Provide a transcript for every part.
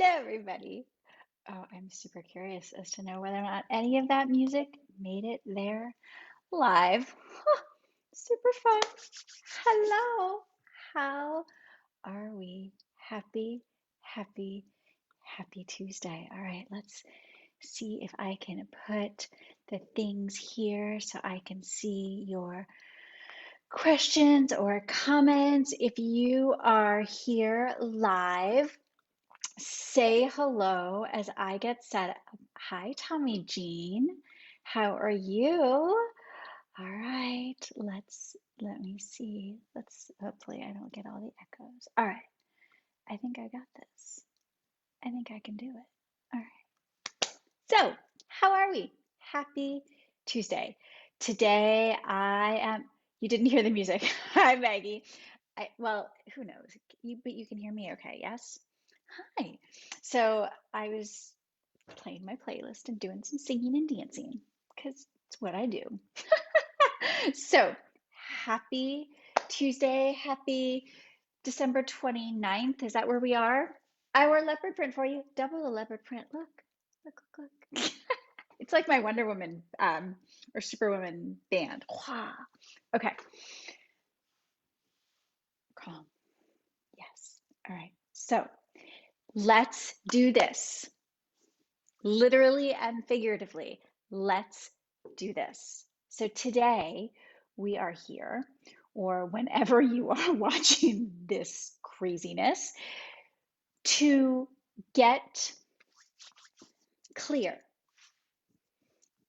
everybody. Oh, I'm super curious as to know whether or not any of that music made it there live. Huh, super fun. Hello. How are we? Happy, happy Tuesday. All right, let's see if I can put the things here so I can see your questions or comments. If you are here live, say hello as I get set up. Hi, Tommy Jean. How are you? All right, let me see. Hopefully I don't get all the echoes. All right, I think I got this. I think I can do it. All right. So, how are we? Happy Tuesday. Today you didn't hear the music. Hi, Maggie. Well, who knows? But you can hear me okay, yes? Hi. So I was playing my playlist and doing some singing and dancing because it's what I do. So happy Tuesday, happy December 29th. Is that where we are? I wore leopard print for you. Double the leopard print. Look. It's like my Wonder Woman or Superwoman band. Okay. Calm. Yes. All right. So let's do this. Literally and figuratively, let's do this. So today we are here, or whenever you are watching this craziness, to get clear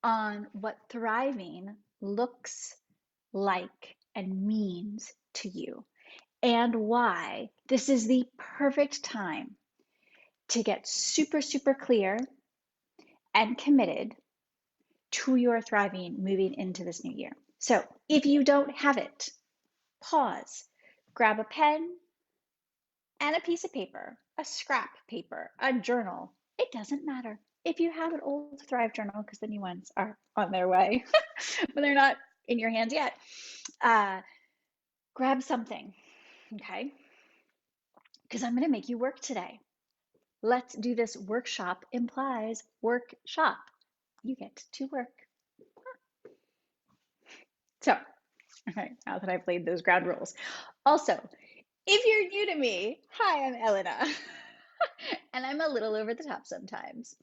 on what thriving looks like and means to you, and why this is the perfect time to get super, super clear and committed to your thriving moving into this new year. So if you don't have it, pause, grab a pen and a piece of paper, a scrap paper, a journal. It doesn't matter. If you have an old Thrive journal, because the new ones are on their way, but they're not in your hands yet, grab something, okay? Because I'm going to make you work today. Let's do this. Workshop implies workshop. You get to work. So, all right, now that I've laid those ground rules. Also, if you're new to me, hi, I'm Elena. And I'm a little over the top sometimes.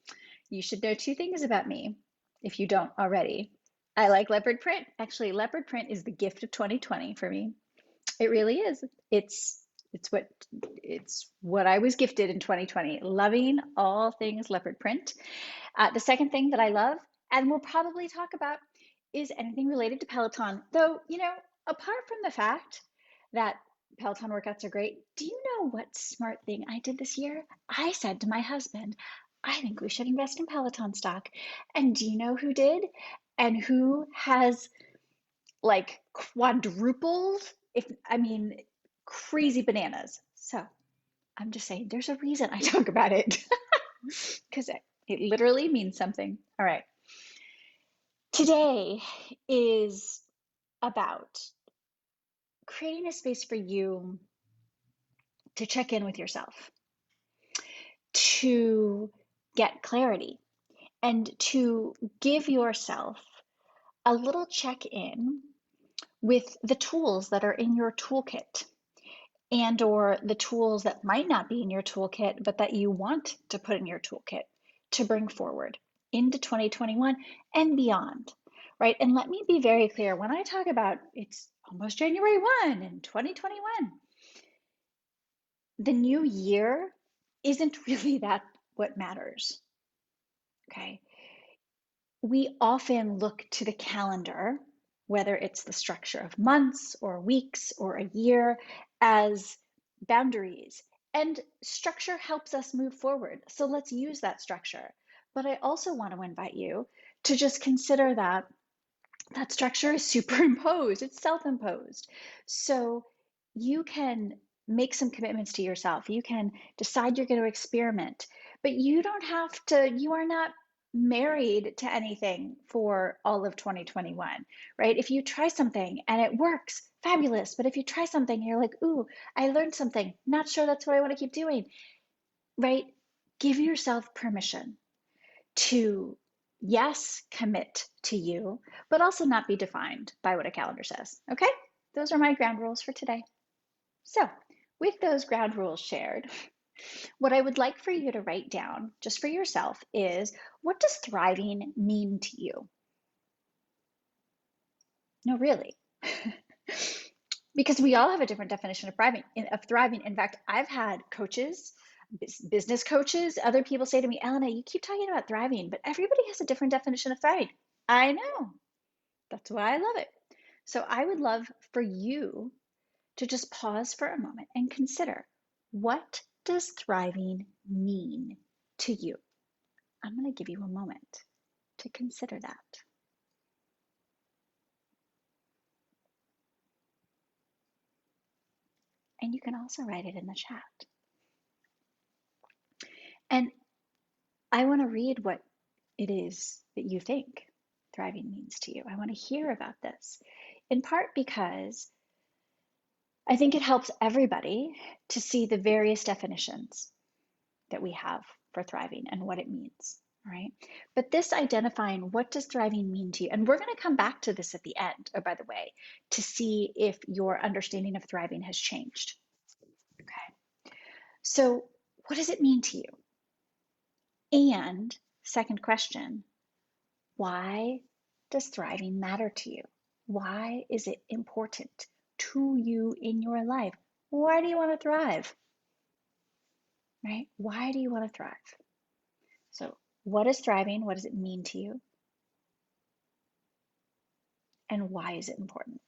You should know two things about me if you don't already. I like leopard print. Actually, leopard print is the gift of 2020 for me. It really is. It's what I was gifted in 2020, loving all things leopard print. The second thing that I love, and we'll probably talk about, is anything related to Peloton. Though, apart from the fact that Peloton workouts are great, do you know what smart thing I did this year? I said to my husband, I think we should invest in Peloton stock. And do you know who did? And who has like quadrupled, crazy bananas. So I'm just saying there's a reason I talk about it because it literally means something. All right. Today is about creating a space for you to check in with yourself, to get clarity, and to give yourself a little check-in with the tools that are in your toolkit and or the tools that might not be in your toolkit, but that you want to put in your toolkit to bring forward into 2021 and beyond, right? And let me be very clear, when I talk about it's almost January 1 in 2021, the new year isn't really that what matters, okay? We often look to the calendar, whether it's the structure of months or weeks or a year, as boundaries. And structure helps us move forward. So let's use that structure. But I also want to invite you to just consider that that structure is superimposed, it's self-imposed. So you can make some commitments to yourself. You can decide you're going to experiment, but you don't have to, you are not married to anything for all of 2021, right? If you try something and it works, fabulous. But if you try something and you're like, ooh, I learned something, not sure that's what I want to keep doing, right? Give yourself permission to, yes, commit to you, but also not be defined by what a calendar says. Okay? Those are my ground rules for today. So, with those ground rules shared, what I would like for you to write down just for yourself is, what does thriving mean to you? No, really. Because we all have a different definition of thriving. In fact, I've had coaches, business coaches, other people say to me, Elena, you keep talking about thriving, but everybody has a different definition of thriving. I know. That's why I love it. So I would love for you to just pause for a moment and consider, what does thriving mean to you? I'm going to give you a moment to consider that. And you can also write it in the chat. And I want to read what it is that you think thriving means to you. I want to hear about this, in part because I think it helps everybody to see the various definitions that we have for thriving and what it means, right? But this identifying, what does thriving mean to you? And we're going to come back to this at the end, oh, by the way, to see if your understanding of thriving has changed. Okay. So what does it mean to you? And second question, why does thriving matter to you? Why is it important to you in your life? Why do you want to thrive? Right? Why do you want to thrive? So, what is thriving? What does it mean to you? And why is it important?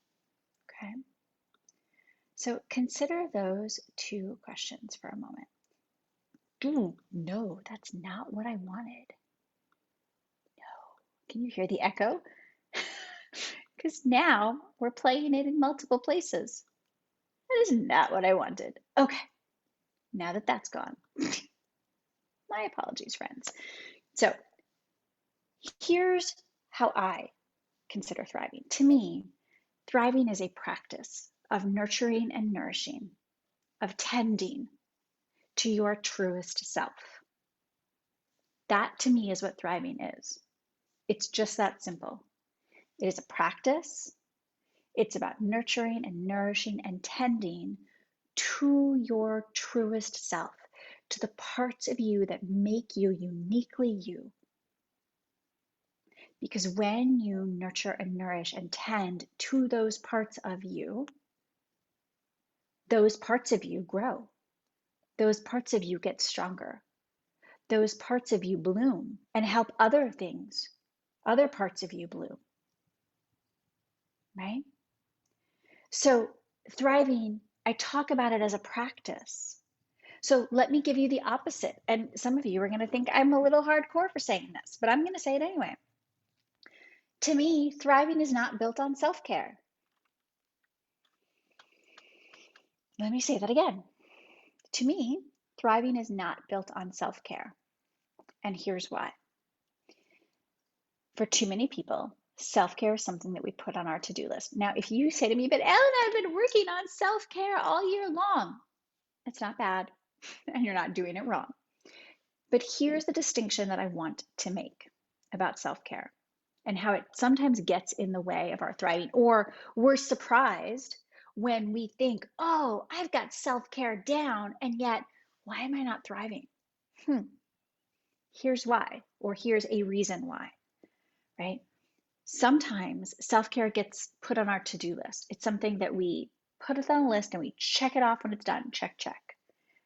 Okay. So, consider those two questions for a moment. Ooh, no, that's not what I wanted. No. Can you hear the echo? Because now we're playing it in multiple places. That is not what I wanted. Okay. Now that that's gone, my apologies, friends. So here's how I consider thriving. To me, thriving is a practice of nurturing and nourishing, of tending to your truest self. That to me is what thriving is. It's just that simple. It is a practice. It's about nurturing and nourishing and tending to your truest self, to the parts of you that make you uniquely you. Because when you nurture and nourish and tend to those parts of you grow. Those parts of you get stronger. Those parts of you bloom and help other things, other parts of you bloom, right? So thriving, I talk about it as a practice. So let me give you the opposite. And some of you are going to think I'm a little hardcore for saying this, but I'm going to say it anyway. To me, thriving is not built on self-care. Let me say that again. To me, thriving is not built on self-care. And here's why. For too many people, self-care is something that we put on our to-do list. Now, if you say to me, but Ellen, I've been working on self-care all year long, it's not bad, and you're not doing it wrong. But here's the distinction that I want to make about self-care and how it sometimes gets in the way of our thriving, or we're surprised when we think, oh, I've got self-care down, and yet, why am I not thriving? Here's why, or here's a reason why, right? Sometimes self-care gets put on our to-do list. It's something that we put it on a list and we check it off when it's done. Check, check,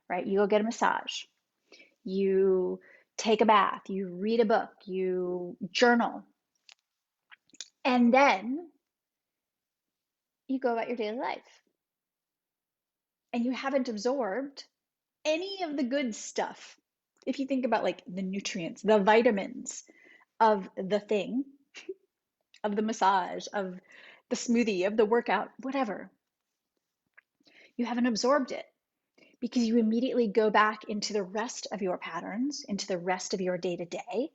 right? You go get a massage. You take a bath. You read a book. You journal. And then you go about your daily life. And you haven't absorbed any of the good stuff. If you think about like the nutrients, the vitamins of the thing, of the massage, of the smoothie, of the workout, whatever, you haven't absorbed it because you immediately go back into the rest of your patterns, into the rest of your day to day,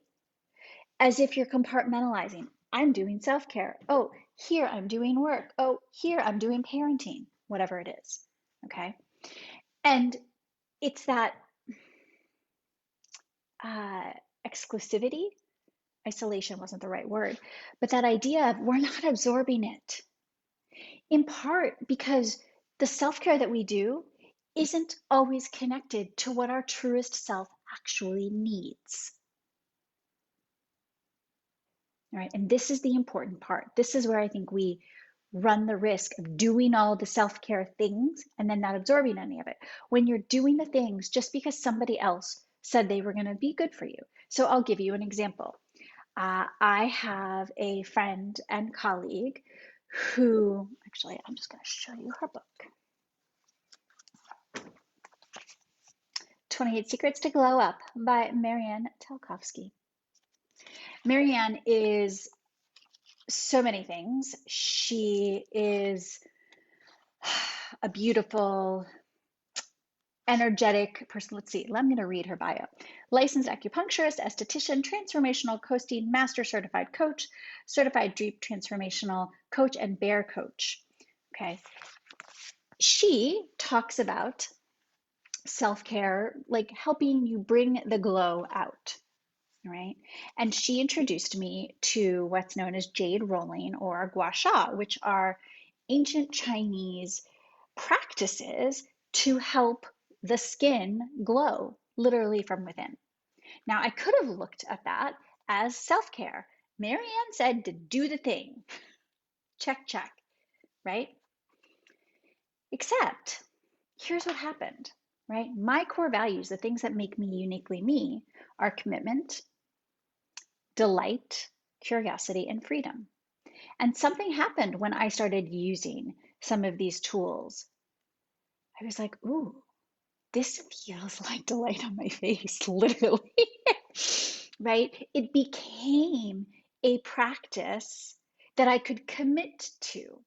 as if you're compartmentalizing. I'm doing self-care. Oh, here I'm doing work. Oh, here I'm doing parenting, whatever it is. Okay. And it's that uh, exclusivity. Isolation wasn't the right word, but that idea of we're not absorbing it, in part because the self-care that we do isn't always connected to what our truest self actually needs. Right? And this is the important part. This is where I think we run the risk of doing all the self-care things and then not absorbing any of it. When you're doing the things just because somebody else said they were going to be good for you. So I'll give you an example. I have a friend and colleague who, actually, I'm just going to show you her book, 28 Secrets to Glow Up by Marianne Telkovsky. Marianne is so many things. She is a beautiful, energetic person. Let's see, I'm going to read her bio. Licensed acupuncturist, esthetician, transformational coaching, master certified coach, certified deep transformational coach, and bear coach. Okay. She talks about self-care, like helping you bring the glow out. Right. And she introduced me to what's known as jade rolling or gua sha, which are ancient Chinese practices to help the skin glow, literally from within. Now, I could have looked at that as self-care. Marianne said to do the thing. Check, check, right? Except, here's what happened, right? My core values, the things that make me uniquely me, are commitment, delight, curiosity, and freedom. And something happened when I started using some of these tools. I was like, ooh, this feels like delight on my face, literally. Right? It became a practice that I could commit to.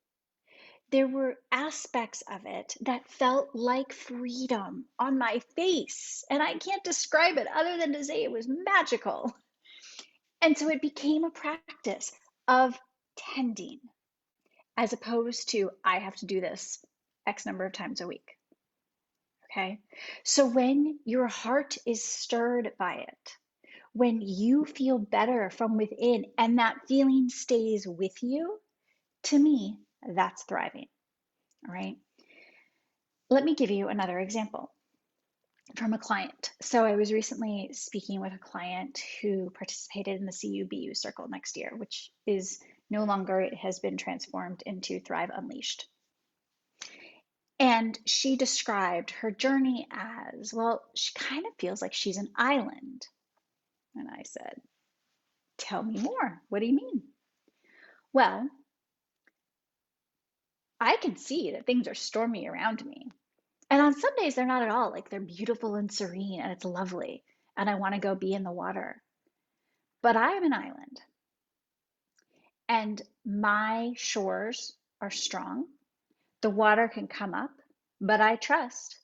There were aspects of it that felt like freedom on my face. And I can't describe it other than to say it was magical. And so it became a practice of tending as opposed to I have to do this X number of times a week. Okay. So when your heart is stirred by it, when you feel better from within and that feeling stays with you, to me, that's thriving. All right. Let me give you another example from a client. So I was recently speaking with a client who participated in the CUBU circle next year, which is no longer, it has been transformed into Thrive Unleashed. And she described her journey as, well, she kind of feels like she's an island. And I said, tell me more. What do you mean? Well, I can see that things are stormy around me. And on some days, they're not at all. Like they're beautiful and serene and it's lovely. And I want to go be in the water. But I am an island. And my shores are strong. The water can come up. But I trust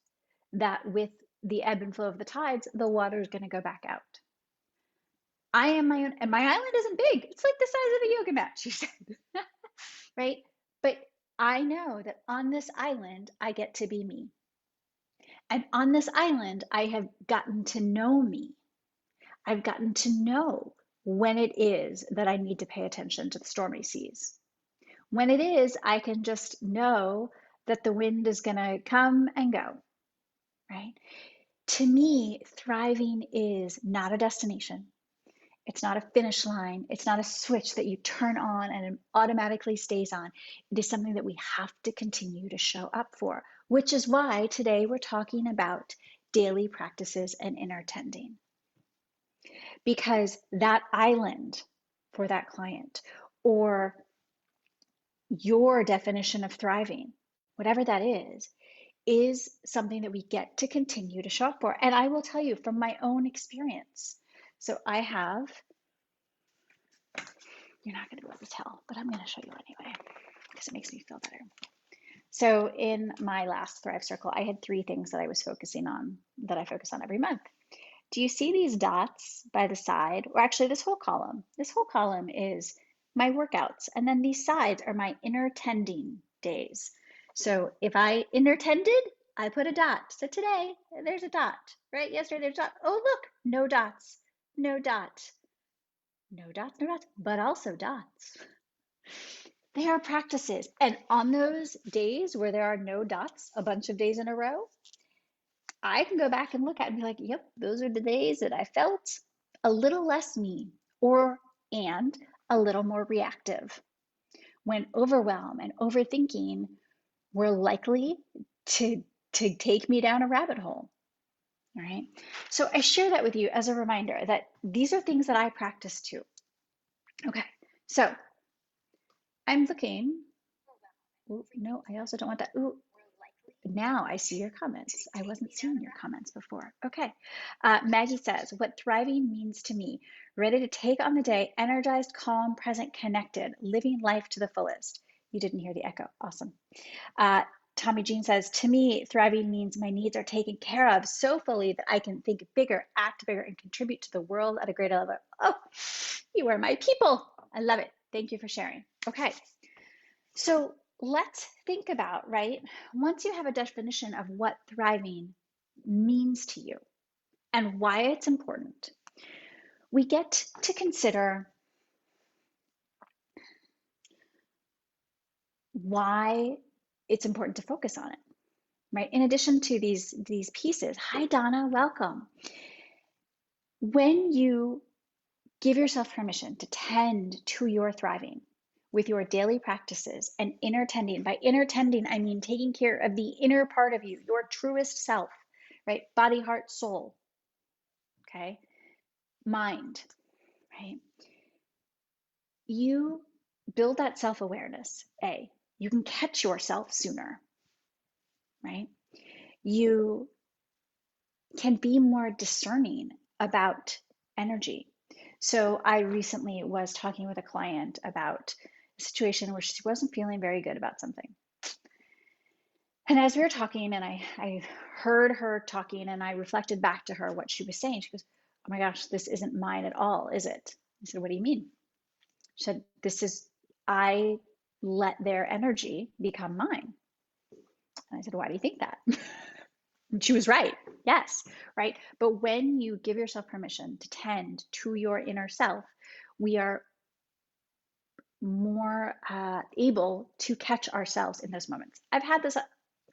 that with the ebb and flow of the tides, the water is going to go back out. I am my own, and my island isn't big. It's like the size of a yoga mat, she said. Right? But I know that on this island, I get to be me. And on this island, I have gotten to know me. I've gotten to know when it is that I need to pay attention to the stormy seas. When it is, I can just know that the wind is going to come and go, right? To me, thriving is not a destination. It's not a finish line. It's not a switch that you turn on and it automatically stays on. It is something that we have to continue to show up for, which is why today we're talking about daily practices and inner tending. Because that island for that client, or your definition of thriving, whatever that is something that we get to continue to show up for. And I will tell you from my own experience. So I have, you're not going to be able to tell, but I'm going to show you anyway, because it makes me feel better. So in my last Thrive Circle, I had 3 things that I was focusing on, that I focus on every month. Do you see these dots by the side? Or actually this whole column. This whole column is my workouts. And then these sides are my inner tending days. So if I inner tended, I put a dot. So today, there's a dot, right? Yesterday, there's a dot. Oh, look, no dots, no dot, no dots, no dots, but also dots. They are practices. And on those days where there are no dots, a bunch of days in a row, I can go back and look at it and be like, yep, those are the days that I felt a little less me and a little more reactive. When overwhelm and overthinking were likely to take me down a rabbit hole. All right. So I share that with you as a reminder that these are things that I practice too. Okay. So I'm looking. Ooh, no, I also don't want that. Ooh, now I see your comments. I wasn't seeing your comments before. Okay. Maggie says, what thriving means to me, ready to take on the day, energized, calm, present, connected, living life to the fullest. You didn't hear the echo. Awesome. Tommy Jean says, to me, thriving means my needs are taken care of so fully that I can think bigger, act bigger, and contribute to the world at a greater level. Oh, you are my people. I love it. Thank you for sharing. Okay. So let's think about, right? Once you have a definition of what thriving means to you and why it's important, we get to consider why it's important to focus on it, right? In addition to these pieces. Hi, Donna, welcome. When you give yourself permission to tend to your thriving with your daily practices and inner tending, by inner tending, I mean taking care of the inner part of you, your truest self, right? Body, heart, soul, okay? Mind, right? You build that self-awareness, you can catch yourself sooner, right? You can be more discerning about energy. So I recently was talking with a client about a situation where she wasn't feeling very good about something. And as we were talking, and I heard her talking, and I reflected back to her what she was saying. She goes, oh my gosh, this isn't mine at all, is it? I said, what do you mean? She said, I let their energy become mine. And I said, why do you think that? And she was right. Yes, right. But when you give yourself permission to tend to your inner self, we are more able to catch ourselves in those moments. I've had this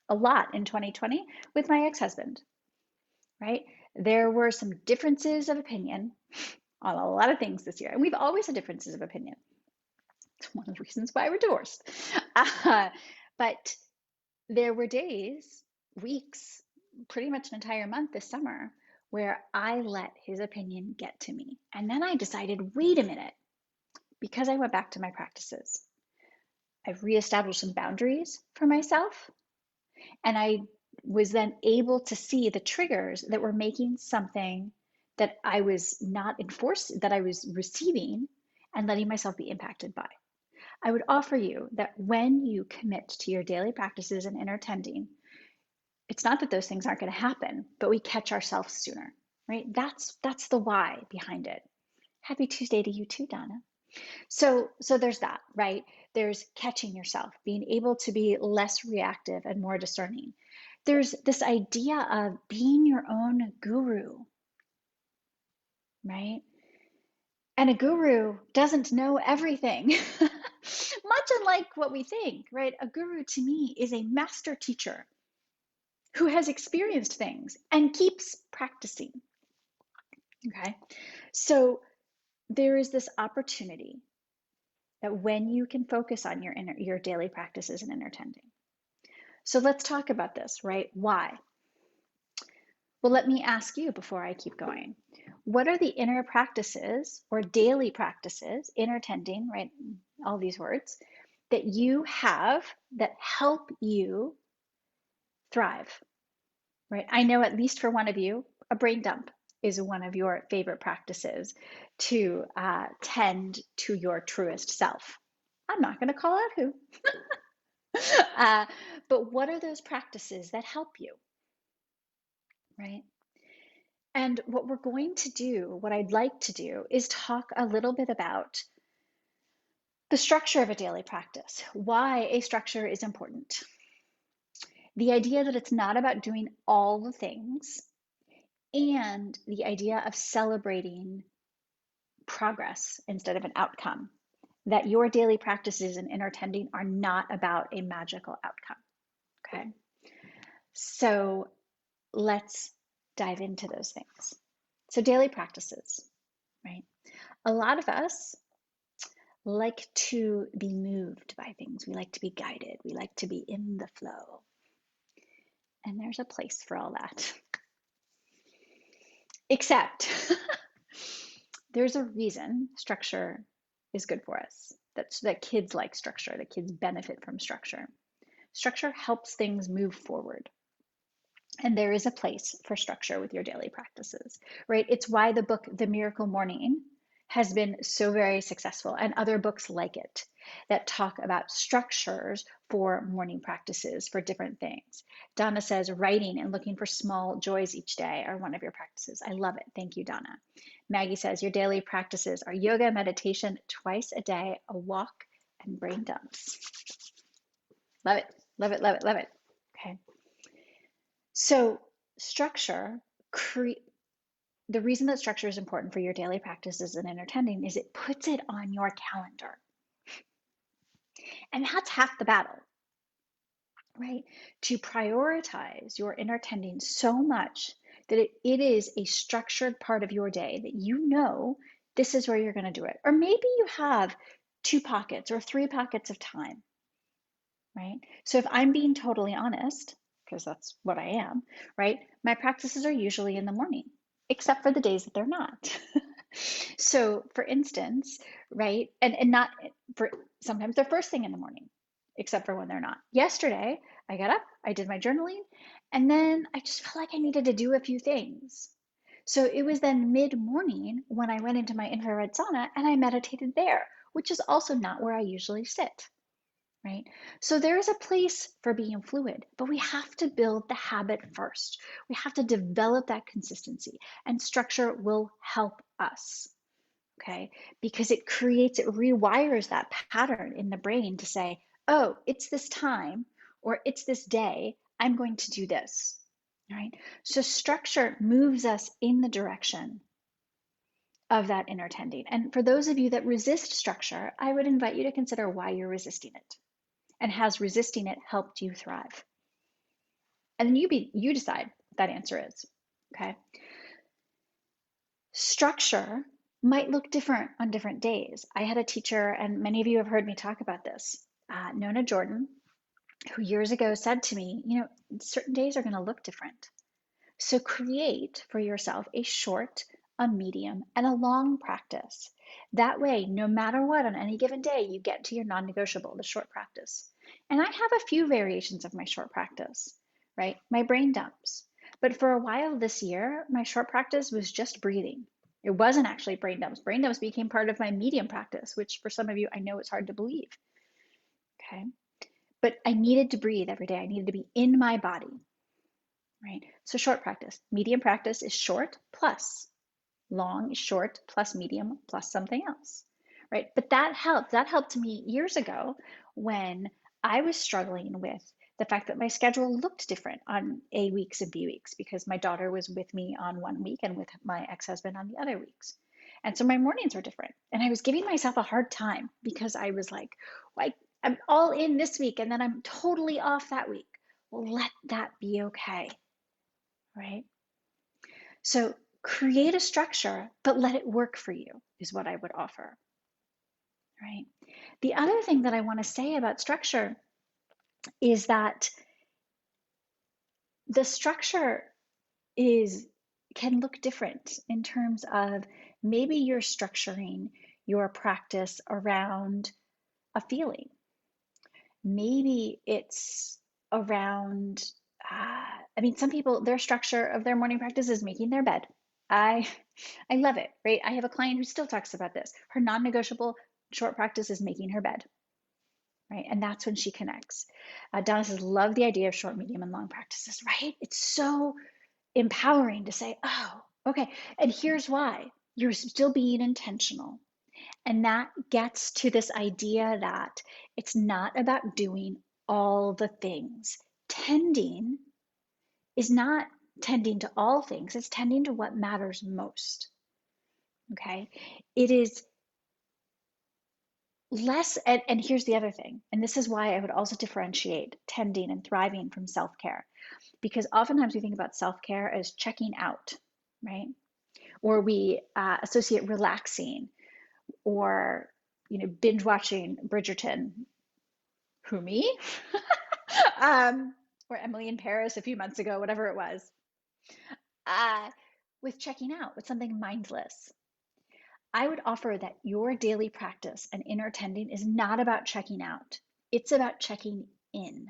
a lot in 2020 with my ex-husband, right? There were some differences of opinion on a lot of things this year. And we've always had differences of opinion. It's one of the reasons why we're divorced. But there were days, weeks, pretty much an entire month this summer where I let his opinion get to me. And then I decided, wait a minute, because I went back to my practices. I've reestablished some boundaries for myself. And I was then able to see the triggers that were making something that I was not enforced, that I was receiving and letting myself be impacted by. I would offer you that when you commit to your daily practices and inner tending, it's not that those things aren't going to happen, but we catch ourselves sooner, right? That's the why behind it. Happy Tuesday to you too, Donna. So there's that, right? There's catching yourself, being able to be less reactive and more discerning. There's this idea of being your own guru, right? And a guru doesn't know everything, much unlike what we think, right? A guru to me is a master teacher who has experienced things and keeps practicing. Okay, so there is this opportunity that when you can focus on your daily practices and inner tending. So let's talk about this, right? Why? Well, let me ask you before I keep going. What are the inner practices or daily practices, inner tending, right? All these words that you have that help you thrive, right? I know at least for one of you, a brain dump is one of your favorite practices to tend to your truest self. I'm not going to call out who. But what are those practices that help you, right? And what we're going to do, what I'd like to do, is talk a little bit about the structure of a daily practice, why a structure is important. The idea that it's not about doing all the things, and the idea of celebrating progress instead of an outcome, that your daily practices and inner tending are not about a magical outcome. Okay. So let's dive into those things. So, daily practices, right? A lot of us like to be moved by things. We like to be guided. We like to be in the flow. And there's a place for all that. Except there's a reason structure is good for us. That kids like structure, that kids benefit from structure. Structure helps things move forward. And there is a place for structure with your daily practices, right? It's why the book, The Miracle Morning, has been so very successful, and other books like it that talk about structures for morning practices for different things. Donna says writing and looking for small joys each day are one of your practices. I love it. Thank you, Donna. Maggie says your daily practices are yoga, meditation twice a day, a walk, and brain dumps. Love it, love it, love it, love it. Okay. So structure, the reason that structure is important for your daily practices and inner tending is it puts it on your calendar. And that's half the battle, right? To prioritize your inner tending so much that it is a structured part of your day, that you know this is where you're going to do it. Or maybe you have 2 pockets or 3 pockets of time, right? So if I'm being totally honest, because that's what I am, right? My practices are usually in the morning, except for the days that they're not. So for instance, right, and not for, sometimes they're first thing in the morning, except for when they're not. Yesterday, I got up, I did my journaling, and then I just felt like I needed to do a few things. So it was then mid-morning when I went into my infrared sauna and I meditated there, which is also not where I usually sit, right? So there is a place for being fluid, but we have to build the habit first. We have to develop that consistency, and structure will help us, okay? Because it rewires that pattern in the brain to say, oh, it's this time or it's this day, I'm going to do this, right? So structure moves us in the direction of that inner tending. And for those of you that resist structure, I would invite you to consider why you're resisting it. And has resisting it helped you thrive? And then you decide what that answer is, okay? Structure might look different on different days. I had a teacher, and many of you have heard me talk about this, Nona Jordan, who years ago said to me, certain days are going to look different. So create for yourself a short, a medium, and a long practice. That way, no matter what, on any given day, you get to your non-negotiable, the short practice. And I have a few variations of my short practice, right? My brain dumps. But for a while this year, my short practice was just breathing. It wasn't actually brain dumps. Brain dumps became part of my medium practice, which for some of you, I know it's hard to believe. Okay. But I needed to breathe every day. I needed to be in my body, right? So short practice. Medium practice is short plus. Long is short plus medium plus something else, right? But that helped. That helped me years ago when I was struggling with the fact that my schedule looked different on A weeks and B weeks because my daughter was with me on one week and with my ex-husband on the other weeks. And so my mornings were different. And I was giving myself a hard time because I was like, I'm all in this week and then I'm totally off that week. Well, let that be okay, right? So create a structure, but let it work for you is what I would offer, right? The other thing that I want to say about structure is that the structure can look different in terms of maybe you're structuring your practice around a feeling. Maybe it's around, some people, their structure of their morning practice is making their bed. I love it, right? I have a client who still talks about this. Her non-negotiable short practice is making her bed, right? And that's when she connects. Donna says, love the idea of short, medium, and long practices, right? It's so empowering to say, oh, okay. And here's why. You're still being intentional. And that gets to this idea that it's not about doing all the things. Tending is not tending to all things, it's tending to what matters most. Okay? It is less, and here's the other thing, and this is why I would also differentiate tending and thriving from self-care, because oftentimes we think about self-care as checking out, right? Or we associate relaxing or binge watching Bridgerton, who me? Or Emily in Paris a few months ago, whatever it was, uh, with checking out, with something mindless. I would offer that your daily practice and inner tending is not about checking out. It's about checking in.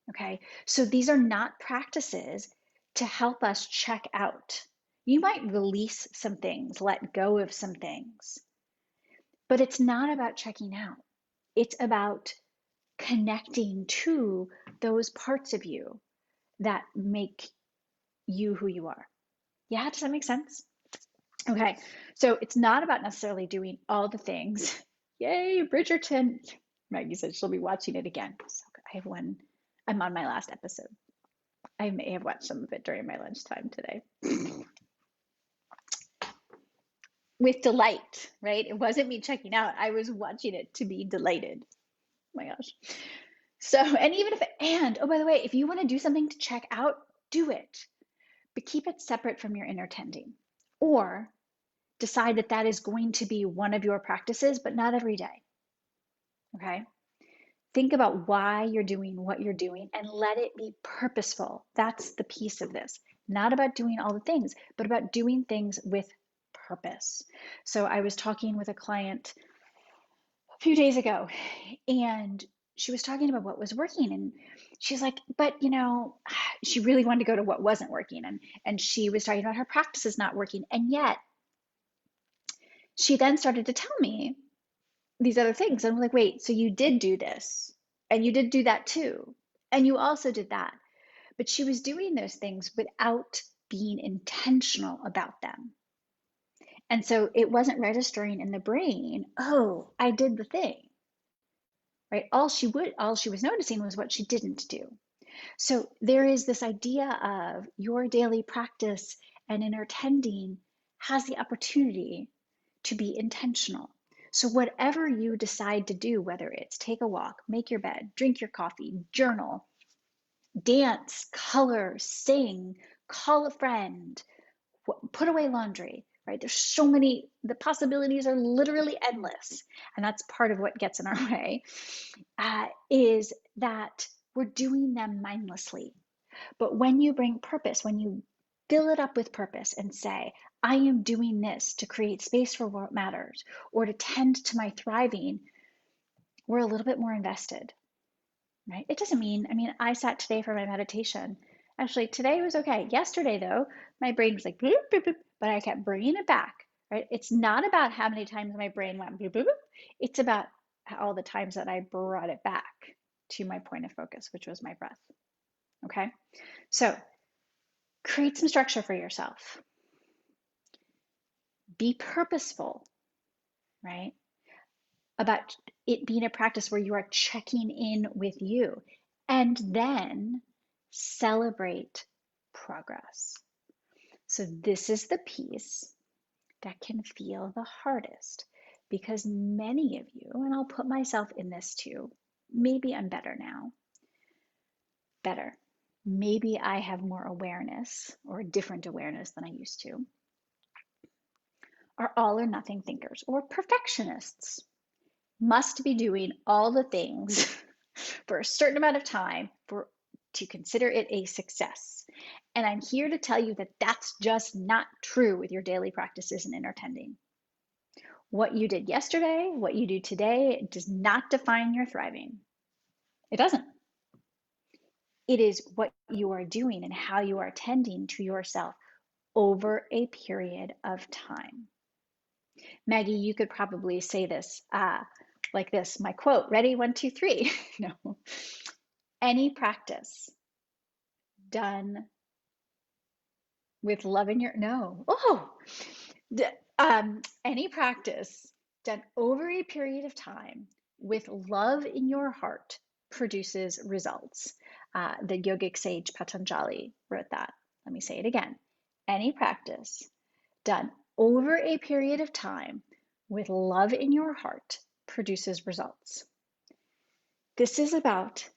Okay. So these are not practices to help us check out. You might release some things, let go of some things, but it's not about checking out. It's about connecting to those parts of you that make you who you are. Yeah, does that make sense? Okay, so it's not about necessarily doing all the things. Yay, Bridgerton. Maggie said she'll be watching it again. So I have one. I'm on my last episode. I may have watched some of it during my lunchtime today. With delight, right? It wasn't me checking out. I was watching it to be delighted. Oh my gosh. So, oh, by the way, if you want to do something to check out, do it, but keep it separate from your inner tending. Or decide that that is going to be one of your practices, but not every day. Okay? Think about why you're doing what you're doing and let it be purposeful. That's the piece of this. Not about doing all the things, but about doing things with purpose. So I was talking with a client a few days ago, and she was talking about what was working, and she's like, but she really wanted to go to what wasn't working, and she was talking about her practices not working, and yet she then started to tell me these other things. And I'm like, wait, so you did do this, and you did do that too, and you also did that. But she was doing those things without being intentional about them. And so it wasn't registering in the brain, oh, I did the thing, right? All she was noticing was what she didn't do. So there is this idea of your daily practice and inner tending has the opportunity to be intentional. So whatever you decide to do, whether it's take a walk, make your bed, drink your coffee, journal, dance, color, sing, call a friend, put away laundry, right? There's so many, the possibilities are literally endless. And that's part of what gets in our way, is that we're doing them mindlessly. But when you bring purpose, when you fill it up with purpose and say, I am doing this to create space for what matters or to tend to my thriving, we're a little bit more invested, right? It doesn't mean, I sat today for my meditation. Actually, today was okay. Yesterday, though, my brain was like, bloop, bloop, bloop, but I kept bringing it back, right? It's not about how many times my brain went bloop, bloop, bloop. It's about all the times that I brought it back to my point of focus, which was my breath. Okay? So create some structure for yourself. Be purposeful, right? About it being a practice where you are checking in with you, and then celebrate progress. So this is the piece that can feel the hardest, because many of you, and I'll put myself in this too, maybe I'm better now. Better. Maybe I have more awareness or a different awareness than I used to. Are all or nothing thinkers or perfectionists. Must be doing all the things for a certain amount of time to consider it a success. And I'm here to tell you that that's just not true with your daily practices and inner tending. What you did yesterday, what you do today, does not define your thriving. It doesn't. It is what you are doing and how you are tending to yourself over a period of time. Maggie, you could probably say this like this, my quote, ready, 1, 2, 3. No. Any practice done with love in your, no. Oh, any practice done over a period of time with love in your heart produces results. The yogic sage Patanjali wrote that. Let me say it again. Any practice done over a period of time with love in your heart produces results. This is about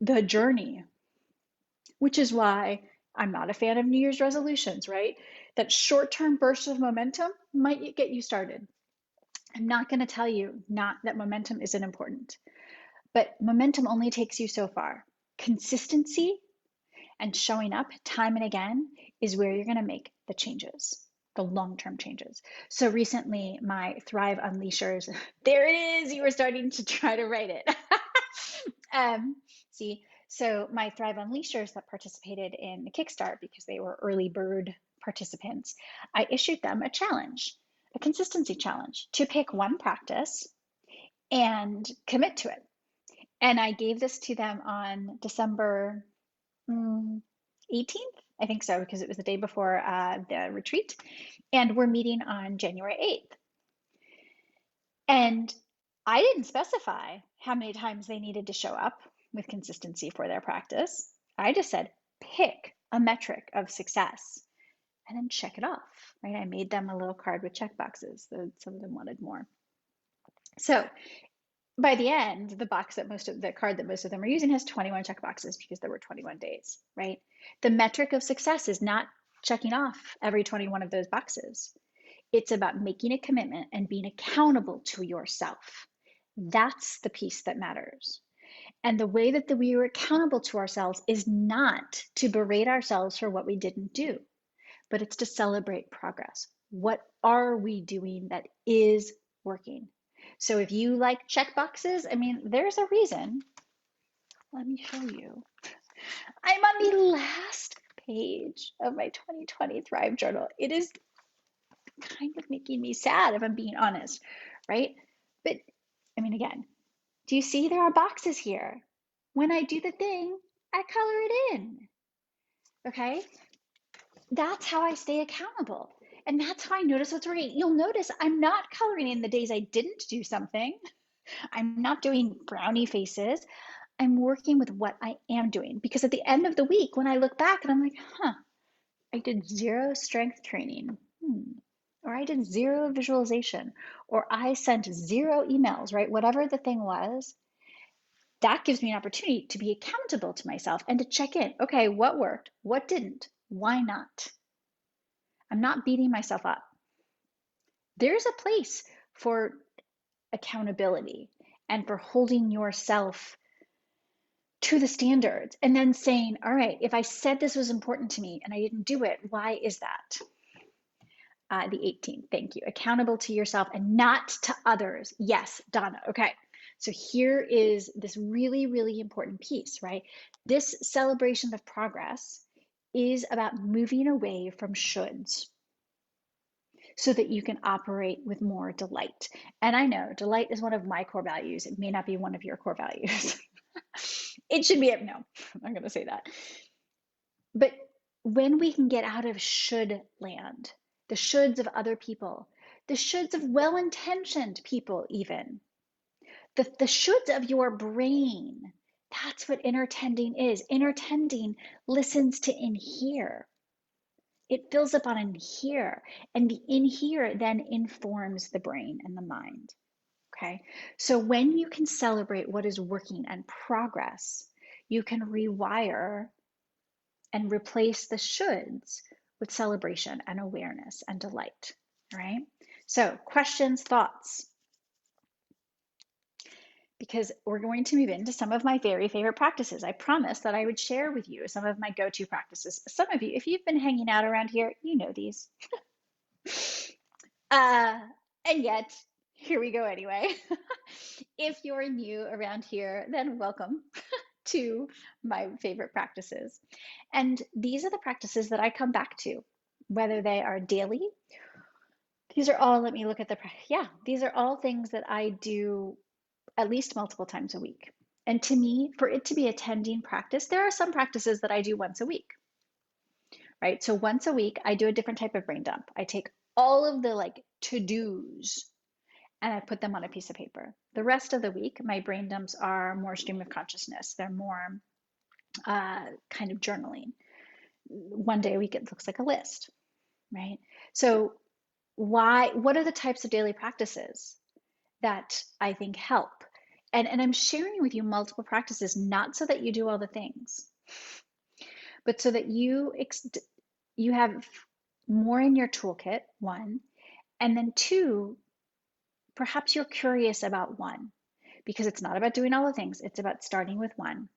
the journey, which is why I'm not a fan of New Year's resolutions, right? That short-term burst of momentum might get you started. I'm not going to tell you not that momentum isn't important, but momentum only takes you so far. Consistency and showing up time and again is where you're going to make the changes, the long-term changes. So recently, my Thrive Unleashers, there it is. You were starting to try to write it. See, so my Thrive Unleashers that participated in the Kickstart because they were early bird participants, I issued them a challenge, a consistency challenge to pick one practice and commit to it. And I gave this to them on December 18th, I think so, because it was the day before the retreat. And we're meeting on January 8th. And I didn't specify how many times they needed to show up with consistency for their practice. I just said, pick a metric of success and then check it off, right? I made them a little card with check boxes. Some of them wanted more. So by the end, the card that most of them are using has 21 check boxes because there were 21 days, right? The metric of success is not checking off every 21 of those boxes. It's about making a commitment and being accountable to yourself. That's the piece that matters. And the way that we are accountable to ourselves is not to berate ourselves for what we didn't do, but it's to celebrate progress. What are we doing that is working? So if you like check boxes, I mean, there's a reason. Let me show you. I'm on the last page of my 2020 Thrive Journal. It is kind of making me sad if I'm being honest, right? But I mean, again, do you see there are boxes here? When I do the thing, I color it in, okay? That's how I stay accountable. And that's how I notice what's working. You'll notice I'm not coloring in the days I didn't do something. I'm not doing brownie faces. I'm working with what I am doing. Because at the end of the week, when I look back and I'm like, I did 0 strength training. Or I did 0 visualization. Or I sent 0 emails, right? Whatever the thing was, that gives me an opportunity to be accountable to myself and to check in. Okay, what worked? What didn't? Why not? I'm not beating myself up. There's a place for accountability and for holding yourself to the standards and then saying, all right, if I said this was important to me and I didn't do it, why is that? The 18th, thank you. Accountable to yourself and not to others. Yes, Donna, okay. So here is this really, really important piece, right? This celebration of progress is about moving away from shoulds so that you can operate with more delight. And I know delight is one of my core values. It may not be one of your core values. It should be, no, I'm not going to say that. But when we can get out of should land, the shoulds of other people, the shoulds of well-intentioned people even, the shoulds of your brain, that's what inner tending is. Inner tending listens to in here. It fills up on in here, and the in here then informs the brain and the mind. Okay, so when you can celebrate what is working and progress, you can rewire and replace the shoulds with celebration and awareness and delight. All right, so questions, thoughts? Because we're going to move into some of my very favorite practices. I promised that I would share with you some of my go-to practices. Some of you, if you've been hanging out around here, you know these. And yet, here we go anyway. If you're new around here, then welcome to my favorite practices. And these are the practices that I come back to, whether they are daily. These are all, let me look at these are all things that I do at least multiple times a week. And to me, for it to be a tending practice, there are some practices that I do once a week, right? So once a week, I do a different type of brain dump. I take all of the like to-dos and I put them on a piece of paper. The rest of the week, my brain dumps are more stream of consciousness. They're more kind of journaling. One day a week, it looks like a list, right? So what are the types of daily practices that I think help? And I'm sharing with you multiple practices, not so that you do all the things, but so that you have more in your toolkit, one, and then two, perhaps you're curious about one, because it's not about doing all the things. It's about starting with one,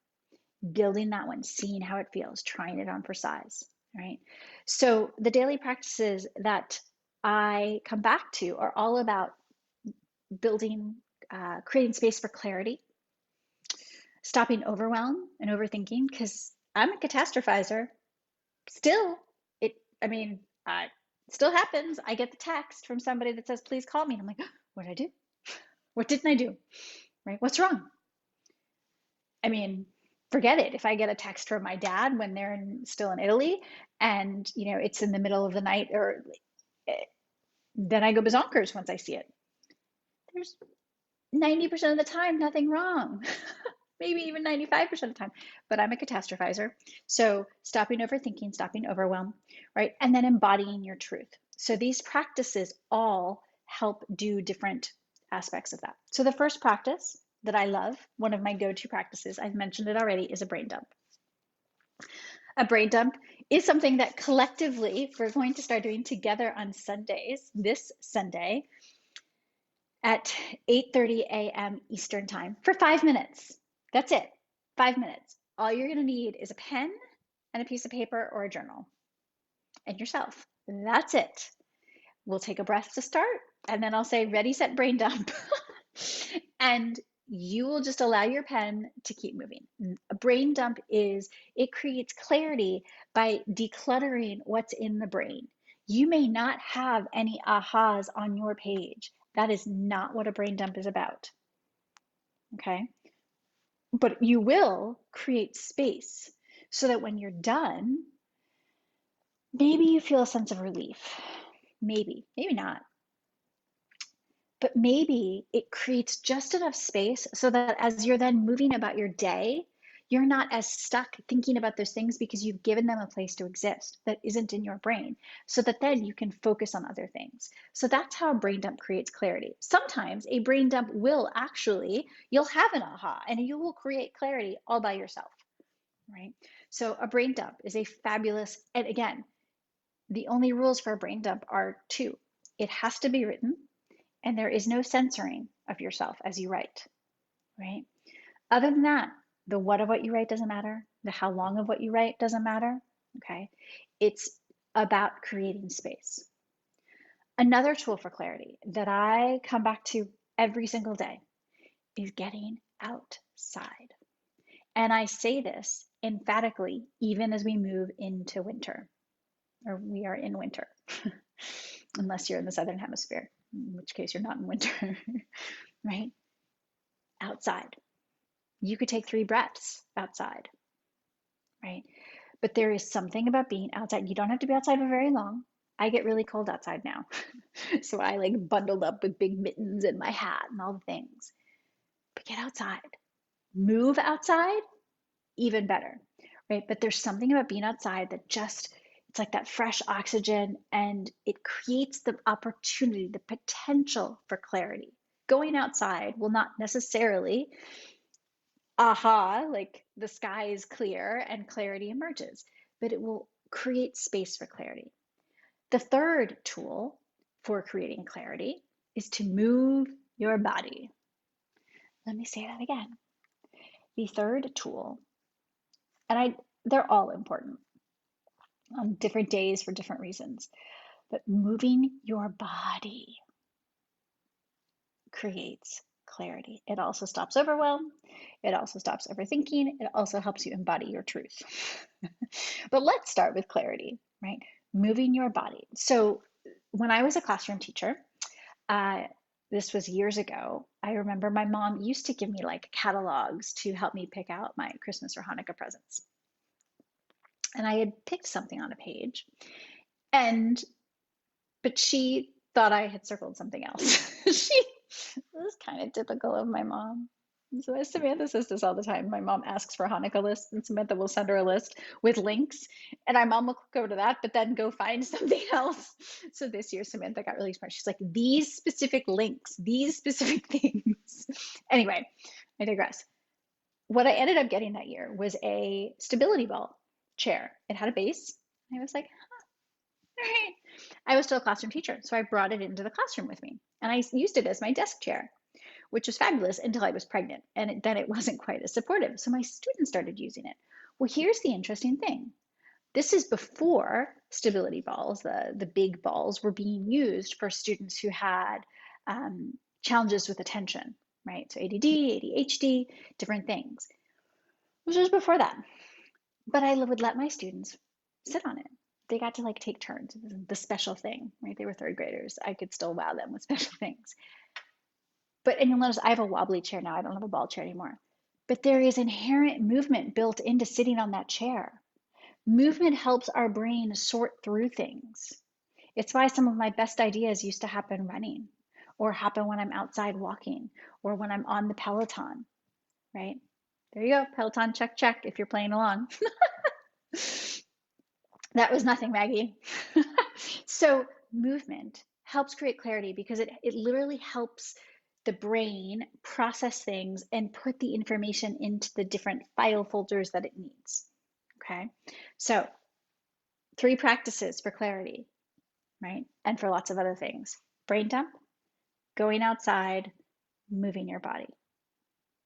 building that one, seeing how it feels, trying it on for size, right? So the daily practices that I come back to are all about building, creating space for clarity, stopping overwhelm and overthinking, because I'm a catastrophizer. Still, I mean, it still happens. I get the text from somebody that says, please call me. And I'm like, what did I do? What didn't I do? Right? What's wrong? I mean, forget it. If I get a text from my dad when they're still in Italy and, it's in the middle of the night, or then I go bazonkers once I see it. There's 90% of the time, nothing wrong. Maybe even 95% of the time, but I'm a catastrophizer. So stopping overthinking, stopping overwhelm, right? And then embodying your truth. So these practices all help do different aspects of that. So the first practice that I love, one of my go-to practices, I've mentioned it already, is a brain dump. A brain dump is something that collectively we're going to start doing together on Sundays, this Sunday at 8:30 a.m. Eastern Time for 5 minutes. That's it. 5 minutes. All you're going to need is a pen and a piece of paper or a journal and yourself. That's it. We'll take a breath to start, and then I'll say ready, set, brain dump. And you will just allow your pen to keep moving. A brain dump it creates clarity by decluttering what's in the brain. You may not have any ahas on your page. That is not what a brain dump is about. Okay? But you will create space so that when you're done, maybe you feel a sense of relief. Maybe not. But maybe it creates just enough space so that as you're then moving about your day, you're not as stuck thinking about those things because you've given them a place to exist that isn't in your brain, so that then you can focus on other things. So that's how a brain dump creates clarity. Sometimes a brain dump will actually, you'll have an aha and you will create clarity all by yourself, right? So a brain dump is a fabulous, and again, the only rules for a brain dump are two. It has to be written, and there is no censoring of yourself as you write, right? Other than that, the what of what you write doesn't matter. The how long of what you write doesn't matter, okay? It's about creating space. Another tool for clarity that I come back to every single day is getting outside. And I say this emphatically, even as we move into winter, or we are in winter, unless you're in the Southern Hemisphere, in which case you're not in winter, right? Outside. You could take 3 breaths outside, right? But there is something about being outside. You don't have to be outside for very long. I get really cold outside now. So I like bundled up with big mittens and my hat and all the things. But get outside. Move outside, even better, right? But there's something about being outside that just, it's like that fresh oxygen, and it creates the opportunity, the potential for clarity. Going outside will not necessarily, like the sky is clear and clarity emerges, but it will create space for clarity. The third tool for creating clarity is to move your body. Let me say that again. The third tool, and they're all important on different days for different reasons, but moving your body creates clarity. It also stops overwhelm. It also stops overthinking. It also helps you embody your truth. But let's start with clarity, right? Moving your body. So when I was a classroom teacher, this was years ago, I remember my mom used to give me like catalogs to help me pick out my Christmas or Hanukkah presents. And I had picked something on a page, but she thought I had circled something else. This is kind of typical of my mom. So Samantha says this all the time. My mom asks for Hanukkah lists, and Samantha will send her a list with links, and my mom will go to that, but then go find something else. So this year, Samantha got really smart. She's like, these specific links, these specific things. Anyway, I digress. What I ended up getting that year was a stability ball chair. It had a base. I was like, all right. I was still a classroom teacher, so I brought it into the classroom with me, and I used it as my desk chair, which was fabulous until I was pregnant, and then it wasn't quite as supportive. So my students started using it. Well, here's the interesting thing. This is before stability balls, the big balls, were being used for students who had challenges with attention, right? So ADD, ADHD, different things. This was before that. But I would let my students sit on it. They got to like take turns. The special thing, right? They were third graders. I could still wow them with special things. And you'll notice I have a wobbly chair now. I don't have a ball chair anymore. But there is inherent movement built into sitting on that chair. Movement helps our brain sort through things. It's why some of my best ideas used to happen running, or happen when I'm outside walking, or when I'm on the Peloton, right? There you go, Peloton, check, check, if you're playing along. That was nothing, Maggie. So movement helps create clarity because it literally helps the brain process things and put the information into the different file folders that it needs. Okay, so 3 practices for clarity, right? And for lots of other things. Brain dump, going outside, moving your body,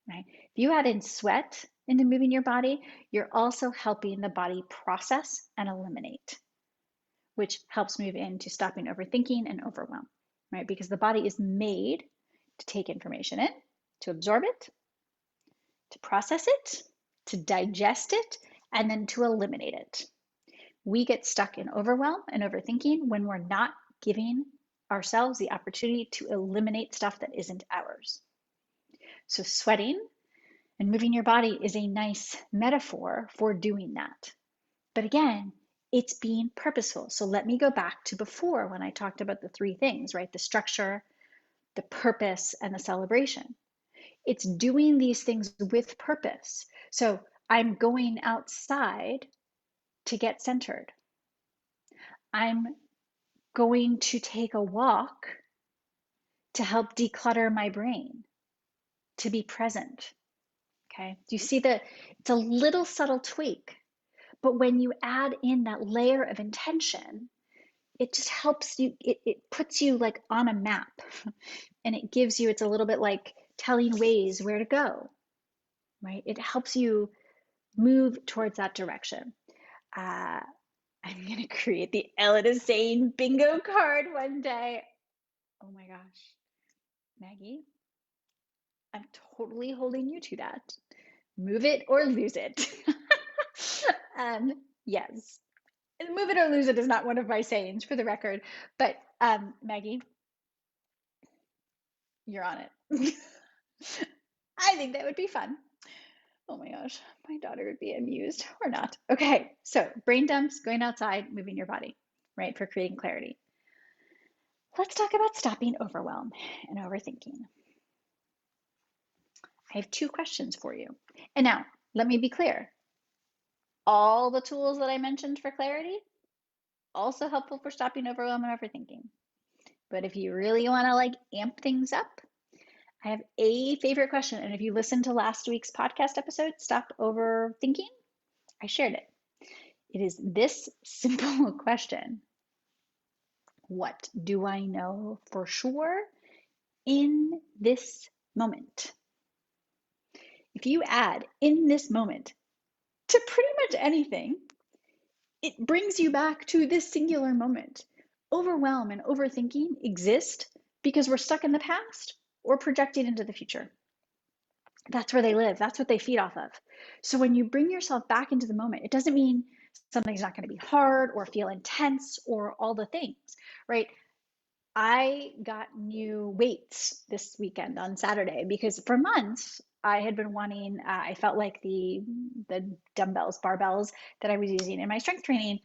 right? If you add in sweat into moving your body, you're also helping the body process and eliminate, which helps move into stopping overthinking and overwhelm, right? Because the body is made to take information in, to absorb it, to process it, to digest it, and then to eliminate it. We get stuck in overwhelm and overthinking when we're not giving ourselves the opportunity to eliminate stuff that isn't ours. So sweating and moving your body is a nice metaphor for doing that. But again, it's being purposeful. So let me go back to before when I talked about the 3 things, right? The structure, the purpose, and the celebration. It's doing these things with purpose. So I'm going outside to get centered. I'm going to take a walk to help declutter my brain, to be present. Okay, do you see that? It's a little subtle tweak, but when you add in that layer of intention, it just helps you, it puts you like on a map, and it gives you, it's a little bit like telling Waze where to go, right? It helps you move towards that direction. I'm gonna create the Elena Sane bingo card one day. Oh my gosh, Maggie, I'm totally holding you to that. Move it or lose it. Yes, move it or lose it is not one of my sayings, for the record, but Maggie, you're on it. I think that would be fun. Oh my gosh, my daughter would be amused or not. Okay, so brain dumps, going outside, moving your body, right, for creating clarity. Let's talk about stopping overwhelm and overthinking. I have 2 questions for you. And now, let me be clear. All the tools that I mentioned for clarity, also helpful for stopping overwhelm and overthinking. But if you really want to like amp things up, I have a favorite question. And if you listened to last week's podcast episode, Stop Overthinking, I shared it. It is this simple question. What do I know for sure in this moment? If you add in this moment to pretty much anything, it brings you back to this singular moment. Overwhelm and overthinking exist because we're stuck in the past or projecting into the future. That's where they live. That's what they feed off of. So when you bring yourself back into the moment, it doesn't mean something's not going to be hard or feel intense or all the things, right? I got new weights this weekend on Saturday because for months I had been wanting, I felt like the dumbbells, barbells that I was using in my strength training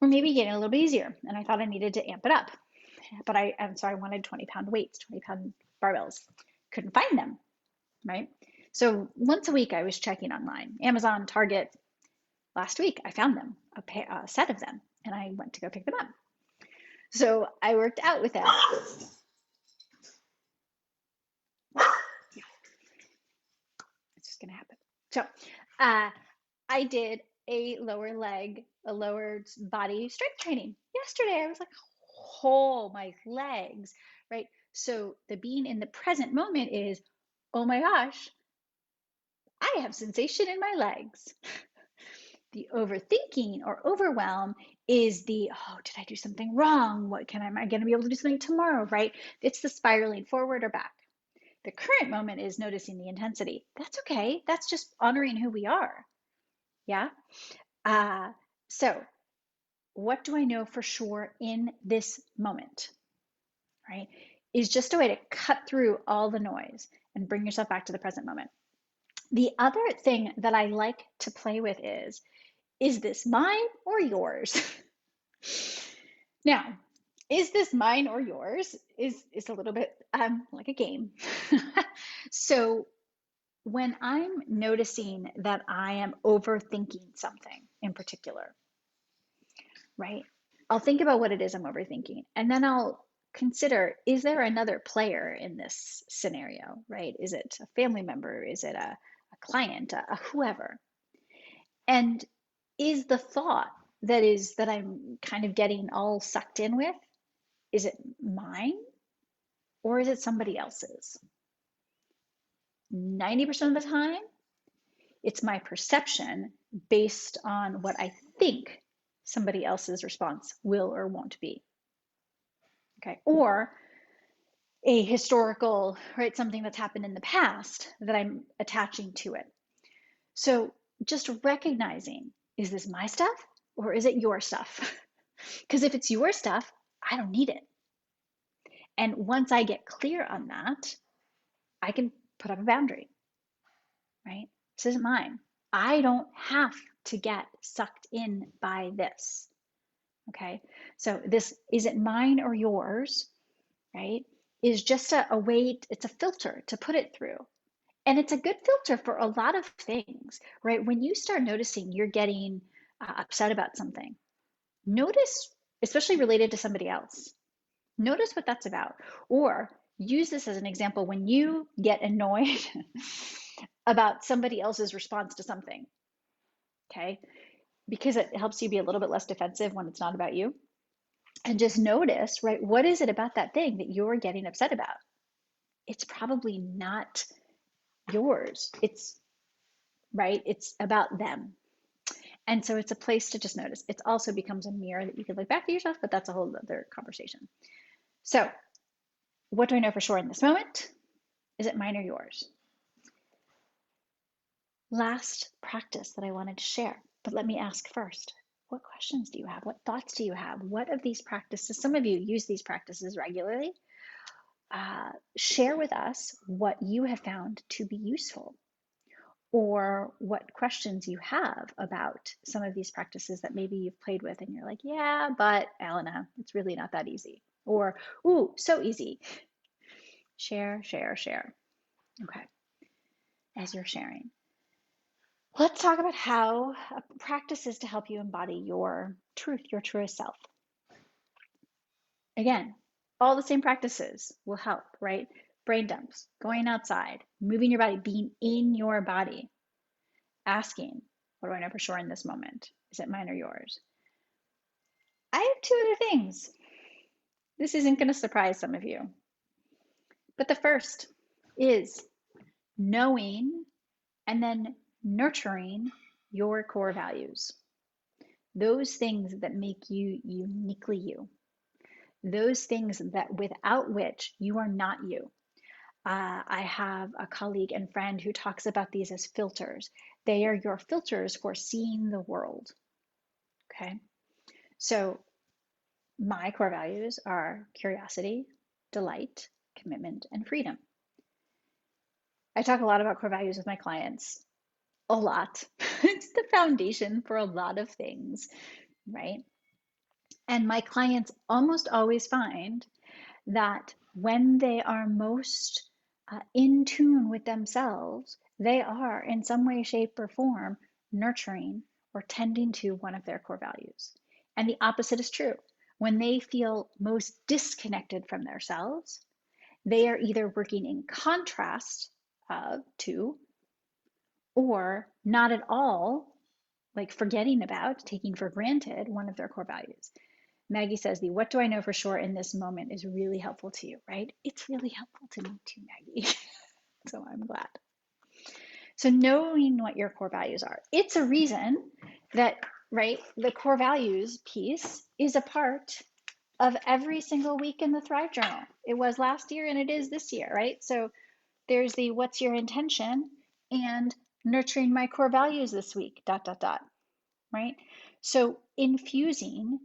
were maybe getting a little bit easier. And I thought I needed to amp it up. So I wanted 20-pound weights, 20-pound barbells. Couldn't find them, right? So once a week I was checking online, Amazon, Target. Last week I found them, a set of them, and I went to go pick them up. So I worked out with them. It's just gonna happen. So I did a lower body strength training yesterday. I was like, oh, my legs, right? So the being in the present moment is, oh my gosh, I have sensation in my legs. The overthinking or overwhelm is the, oh, did I do something wrong? Am I going to be able to do something tomorrow, right? It's the spiraling forward or back. The current moment is noticing the intensity. That's okay. That's just honoring who we are. Yeah. So what do I know for sure in this moment, right? Is just a way to cut through all the noise and bring yourself back to the present moment. The other thing that I like to play with is this mine or yours? Now, is this mine or yours is a little bit like a game. So when I'm noticing that I am overthinking something in particular, right? I'll think about what it is I'm overthinking, and then I'll consider, is there another player in this scenario, right? Is it a family member? Is it a client, a whoever? And is the thought that I'm kind of getting all sucked in with, is it mine or is it somebody else's? 90% of the time, it's my perception based on what I think somebody else's response will or won't be. Okay. Or a historical, right, something that's happened in the past that I'm attaching to it. So just recognizing, is this my stuff or is it your stuff? Because if it's your stuff, I don't need it. And once I get clear on that, I can put up a boundary, right? This isn't mine. I don't have to get sucked in by this. Okay. So this isn't mine or yours, right? Is just a way, it's a filter to put it through. And it's a good filter for a lot of things, right? When you start noticing you're getting upset about something, notice, especially related to somebody else, notice what that's about. Or use this as an example when you get annoyed about somebody else's response to something, okay? Because it helps you be a little bit less defensive when it's not about you. And just notice, right, what is it about that thing that you're getting upset about? It's probably not yours. It's right, it's about them. And so it's a place to just notice. It also becomes a mirror that you can look back at yourself, but that's a whole other conversation. So what do I know for sure in this moment? Is it mine or yours? Last practice that I wanted to share, but let me ask first, what questions do you have? What thoughts do you have? What of these practices, some of you use these practices regularly, share with us what you have found to be useful, or what questions you have about some of these practices that maybe you've played with and you're like, yeah, but Elena, it's really not that easy. Or, ooh, so easy. Share, share, share. Okay. As you're sharing, let's talk about how practices to help you embody your truth, your truest self. Again, all the same practices will help, right? Brain dumps, going outside, moving your body, being in your body, asking, what do I know for sure in this moment? Is it mine or yours? I have two other things. This isn't going to surprise some of you. But the first is knowing and then nurturing your core values. Those things that make you uniquely you. Those things that without which you are not you. I have a colleague and friend who talks about these as filters. They are your filters for seeing the world. Okay. So my core values are curiosity, delight, commitment, and freedom. I talk a lot about core values with my clients. A lot. It's the foundation for a lot of things, right? And my clients almost always find that when they are most in tune with themselves, they are in some way, shape, or form nurturing or tending to one of their core values. And the opposite is true. When they feel most disconnected from themselves, they are either working in contrast to, or not at all, like forgetting about, taking for granted one of their core values. Maggie says the what do I know for sure in this moment is really helpful to you, right? It's really helpful to me too, Maggie. So I'm glad. So knowing what your core values are, it's a reason that, right, the core values piece is a part of every single week in the Thrive Journal. It was last year and it is this year, right? So there's the what's your intention and nurturing my core values this week, dot, dot, dot, right? So infusing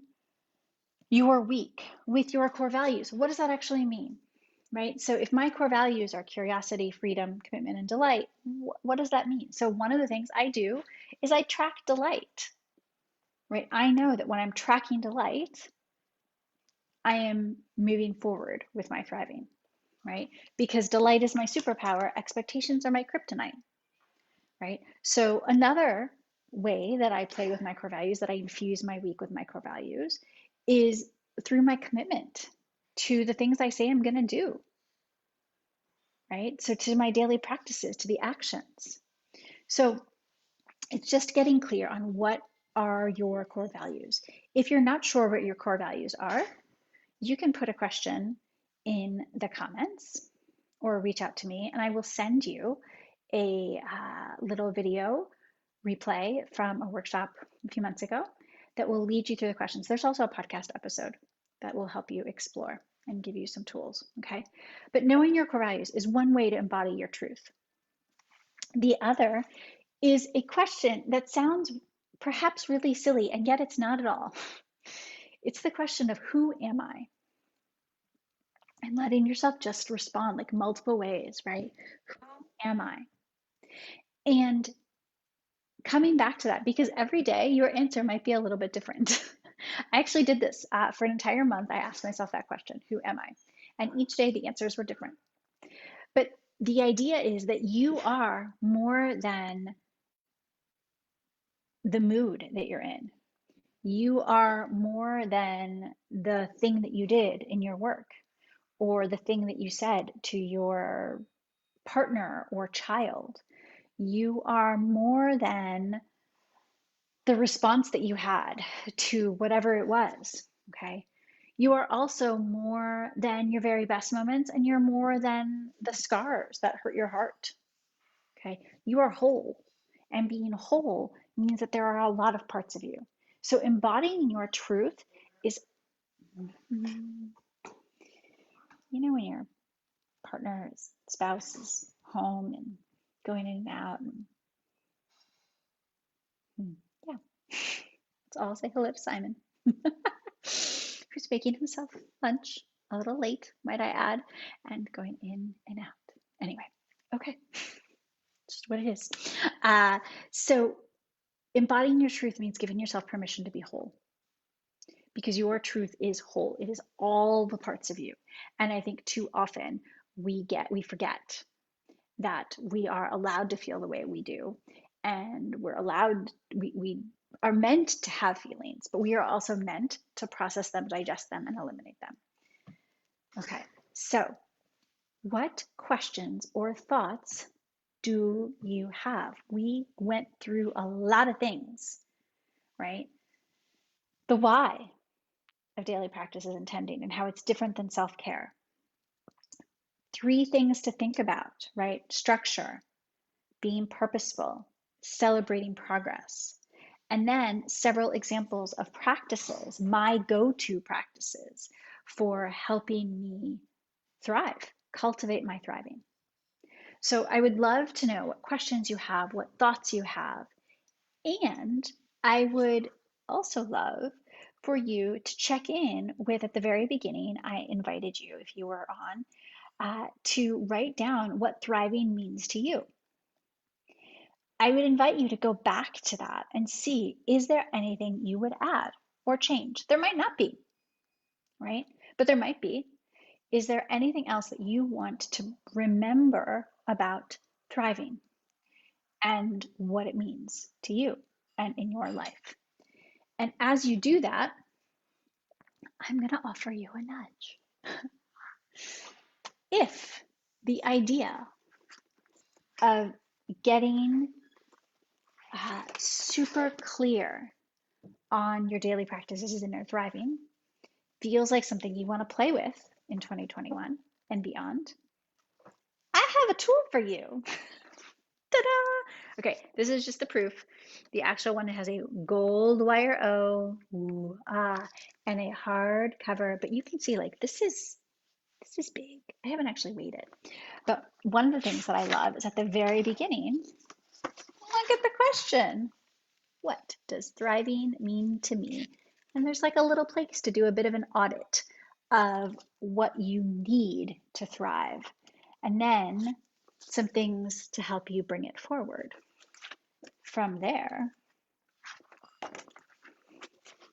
your week with your core values. What does that actually mean? Right? So if my core values are curiosity, freedom, commitment, and delight, what does that mean? So one of the things I do is I track delight, right? I know that when I'm tracking delight, I am moving forward with my thriving, right? Because delight is my superpower, expectations are my kryptonite, right? So another way that I play with my core values, that I infuse my week with my core values, is through my commitment to the things I say I'm going to do, right? So to my daily practices, to the actions. So it's just getting clear on what are your core values. If you're not sure what your core values are, you can put a question in the comments or reach out to me, and I will send you a little video replay from a workshop a few months ago that will lead you through the questions. There's also a podcast episode that will help you explore and give you some tools, okay? But knowing your core values is one way to embody your truth. The other is a question that sounds perhaps really silly, and yet it's not at all. It's the question of who am I? And letting yourself just respond like multiple ways, right? Who am I? And coming back to that, because every day your answer might be a little bit different. I actually did this for an entire month. I asked myself that question, who am I? And each day the answers were different. But the idea is that you are more than the mood that you're in. You are more than the thing that you did in your work or the thing that you said to your partner or child. You are more than the response that you had to whatever it was, okay? You are also more than your very best moments, and you're more than the scars that hurt your heart, okay? You are whole, and being whole means that there are a lot of parts of you. So embodying your truth is, when your partner's spouse is home and going in and out, and yeah, let's all say hello to Simon, who's making himself lunch a little late, might I add, and going in and out. Anyway, okay, just what it is. So embodying your truth means giving yourself permission to be whole, because your truth is whole. It is all the parts of you. And I think too often we forget that we are allowed to feel the way we do, and we are meant to have feelings, but we are also meant to process them, digest them, and eliminate them. Okay, so what questions or thoughts do you have? We went through a lot of things, right? The why of daily practices and tending, and how it's different than self-care. 3 things to think about, right? Structure, being purposeful, celebrating progress, and then several examples of practices, my go-to practices for helping me thrive, cultivate my thriving. So I would love to know what questions you have, what thoughts you have, and I would also love for you to check in with, at the very beginning, I invited you, if you were on, to write down what thriving means to you. I would invite you to go back to that and see, is there anything you would add or change? There might not be, right? But there might be. Is there anything else that you want to remember about thriving and what it means to you and in your life? And as you do that, I'm going to offer you a nudge. If the idea of getting super clear on your daily practices and your thriving feels like something you want to play with in 2021 and beyond, I have a tool for you. Ta-da! Okay, this is just the proof. The actual one has a gold wire O, ooh, and a hard cover, but you can see like this is big. I haven't actually weighed it. But one of the things that I love is at the very beginning, look at the question. What does thriving mean to me? And there's like a little place to do a bit of an audit of what you need to thrive. And then some things to help you bring it forward. From there,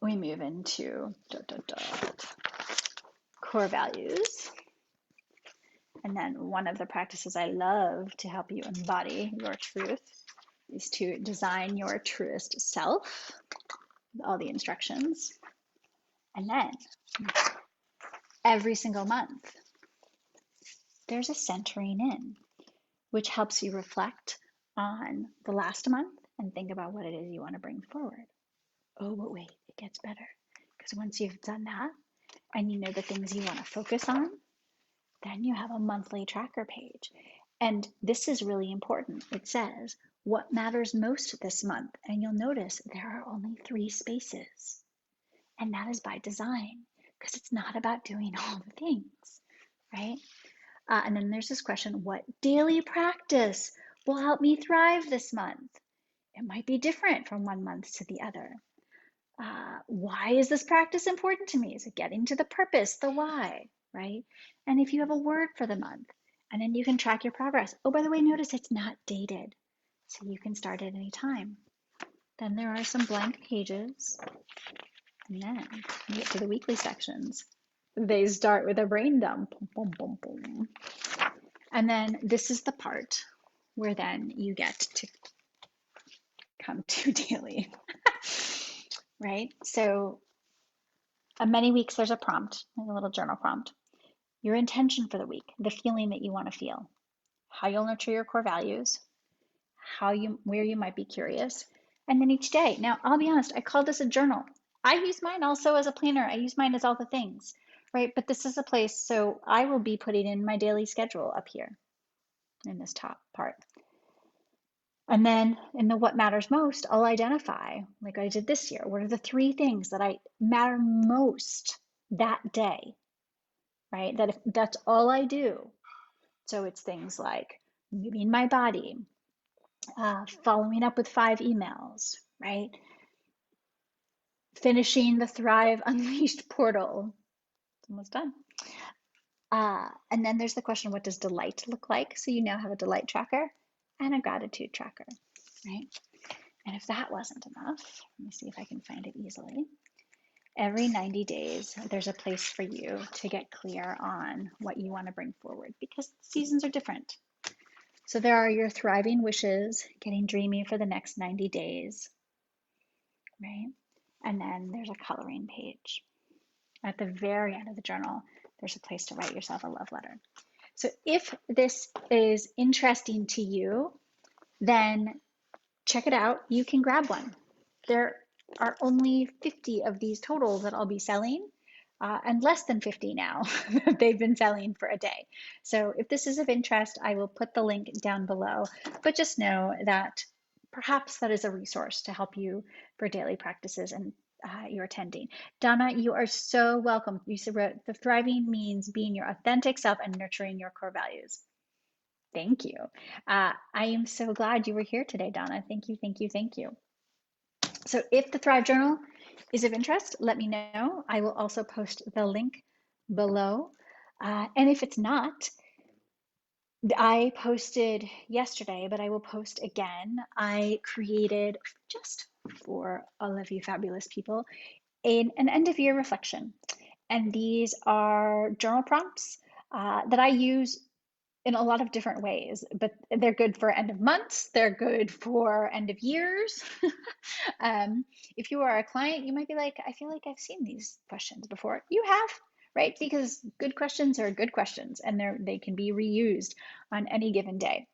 we move into core values. And then one of the practices I love to help you embody your truth is to design your truest self, all the instructions. And then every single month, there's a centering in, which helps you reflect on the last month and think about what it is you want to bring forward. Oh, but wait, it gets better. Because once you've done that and you know the things you want to focus on, then you have a monthly tracker page. And this is really important. It says, what matters most this month? And you'll notice there are only 3 spaces. And that is by design, because it's not about doing all the things, right? And then there's this question, what daily practice will help me thrive this month? It might be different from one month to the other. Why is this practice important to me? Is it getting to the purpose, the why, right? And if you have a word for the month, and then you can track your progress. Oh, by the way, notice it's not dated, so you can start at any time. Then there are some blank pages, and then you get to the weekly sections. They start with a brain dump. Boom, boom, boom, boom. And then this is the part where then you get to come to daily, right? So many weeks there's a prompt, a little journal prompt. Your intention for the week, the feeling that you want to feel, how you'll nurture your core values, where you might be curious, and then each day. Now, I'll be honest, I call this a journal. I use mine also as a planner. I use mine as all the things, right? But this is a place, so I will be putting in my daily schedule up here in this top part. And then in the what matters most, I'll identify, like I did this year, what are the 3 things that matter most that day, right? That if that's all I do. So it's things like moving my body, following up with 5 emails, right? Finishing the Thrive Unleashed portal. It's almost done. And then there's the question, what does delight look like? So you now have a delight tracker and a gratitude tracker, right? And if that wasn't enough, let me see if I can find it easily. Every 90 days, there's a place for you to get clear on what you want to bring forward because seasons are different. So there are your thriving wishes, getting dreamy for the next 90 days, right? And then there's a coloring page. At the very end of the journal, there's a place to write yourself a love letter. So if this is interesting to you, then check it out. You can grab one. There are only 50 of these total that I'll be selling, and less than 50 now. They've been selling for a day. So if this is of interest, I will put the link down below, but just know that perhaps that is a resource to help you for daily practices and you're attending. Donna, you are so welcome. You said the thriving means being your authentic self and nurturing your core values. Thank you. I am so glad you were here today, Donna. Thank you, thank you, thank you. So if the Thrive Journal is of interest, let me know. I will also post the link below. And if it's not, I posted yesterday, but I will post again. I created just for all of you fabulous people an end of year reflection. And these are journal prompts that I use in a lot of different ways, but they're good for end of months, they're good for end of years. um, if you are a client, you might be like, I feel like I've seen these questions before. You have, right? Because good questions are good questions and they can be reused on any given day.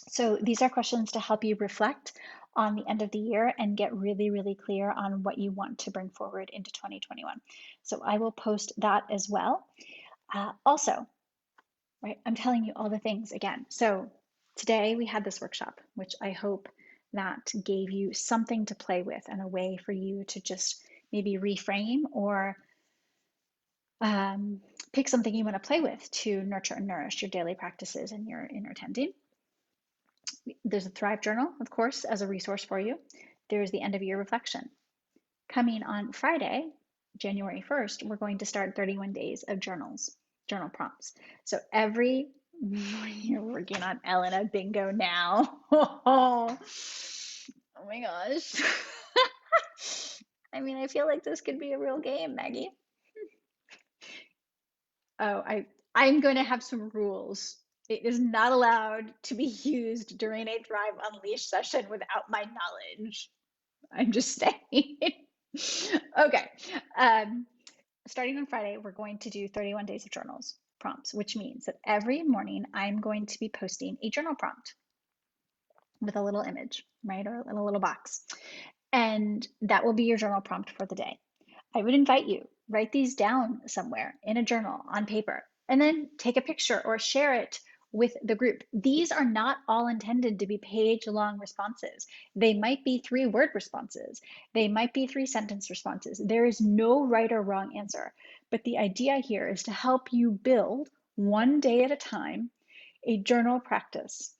So these are questions to help you reflect on the end of the year and get really, really clear on what you want to bring forward into 2021. So I will post that as well. Also, right, I'm telling you all the things again. So today we had this workshop, which I hope that gave you something to play with and a way for you to just maybe reframe or pick something you want to play with to nurture and nourish your daily practices and your inner tending. There's a Thrive Journal, of course, as a resource for you. There's the end of year reflection. Coming on Friday, January 1st, we're going to start 31 days of journal prompts. So you're working on Elena bingo now. Oh my gosh. I mean, I feel like this could be a real game, Maggie. Oh, I'm going to have some rules. It is not allowed to be used during a Thrive Unleashed session without my knowledge. I'm just saying. Okay. Starting on Friday, we're going to do 31 days of journals prompts, which means that every morning I'm going to be posting a journal prompt with a little image, right? Or in a little box. And that will be your journal prompt for the day. I would invite you, write these down somewhere in a journal on paper, and then take a picture or share it with the group. These are not all intended to be page-long responses. They might be 3-word responses. They might be 3-sentence responses. There is no right or wrong answer. But the idea here is to help you build, one day at a time, a journal practice.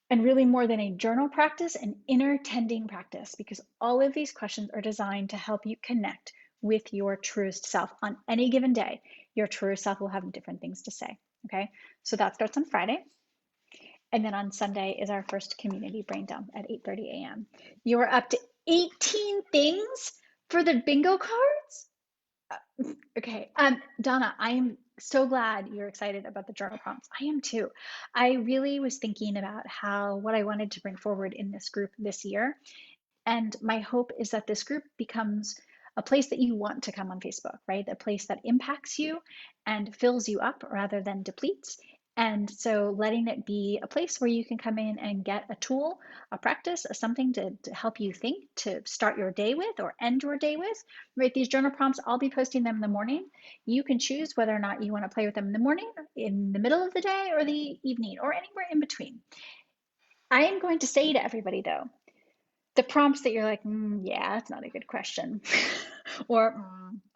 And really, more than a journal practice, an inner tending practice, because all of these questions are designed to help you connect with your truest self. On any given day, your truest self will have different things to say. Okay, so that starts on Friday. And then on Sunday is our first community brain dump at 8:30 a.m. You are up to 18 things for the bingo cards? Okay. Donna, I'm so glad you're excited about the journal prompts. I am too. I really was thinking about what I wanted to bring forward in this group this year. And my hope is that this group becomes a place that you want to come on Facebook, right? A place that impacts you and fills you up rather than depletes. And so letting it be a place where you can come in and get a tool, a practice, something to help you think, to start your day with or end your day with, right? These journal prompts, I'll be posting them in the morning. You can choose whether or not you want to play with them in the morning, in the middle of the day, or the evening, or anywhere in between. I am going to say to everybody, though, the prompts that you're like, yeah, that's not a good question, or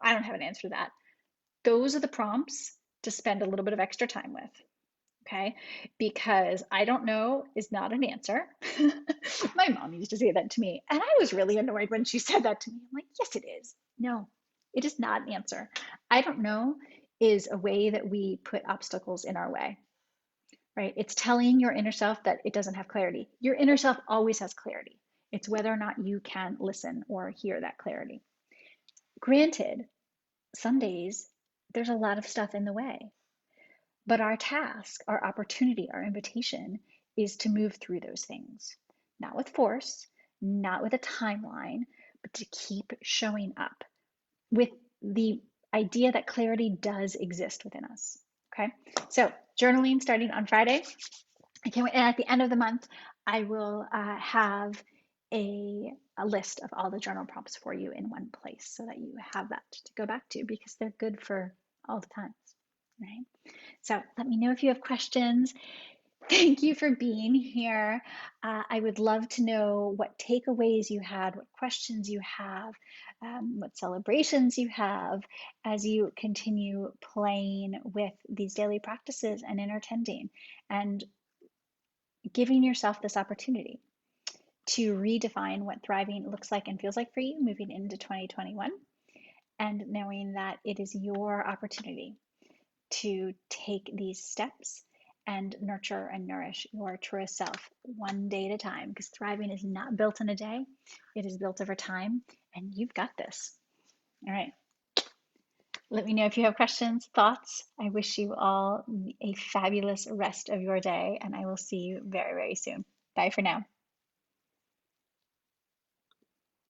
I don't have an answer to that. Those are the prompts to spend a little bit of extra time with, okay? Because I don't know is not an answer. My mom used to say that to me, and I was really annoyed when she said that to me. I'm like, yes, it is. No, it is not an answer. I don't know is a way that we put obstacles in our way, right? It's telling your inner self that it doesn't have clarity. Your inner self always has clarity. It's whether or not you can listen or hear that clarity. Granted, some days there's a lot of stuff in the way, but our task, our opportunity, our invitation is to move through those things, not with force, not with a timeline, but to keep showing up with the idea that clarity does exist within us. Okay, so journaling starting on Friday. I can't wait. And at the end of the month, I will have a list of all the journal prompts for you in one place so that you have that to go back to because they're good for all the times, right? So let me know if you have questions. Thank you for being here. I would love to know what takeaways you had, what questions you have, what celebrations you have as you continue playing with these daily practices and inner tending and giving yourself this opportunity to redefine what thriving looks like and feels like for you moving into 2021, and knowing that it is your opportunity to take these steps and nurture and nourish your truest self one day at a time, because thriving is not built in a day, it is built over time, and you've got this. All right. Let me know if you have questions, thoughts. I wish you all a fabulous rest of your day, and I will see you very, very soon. Bye for now.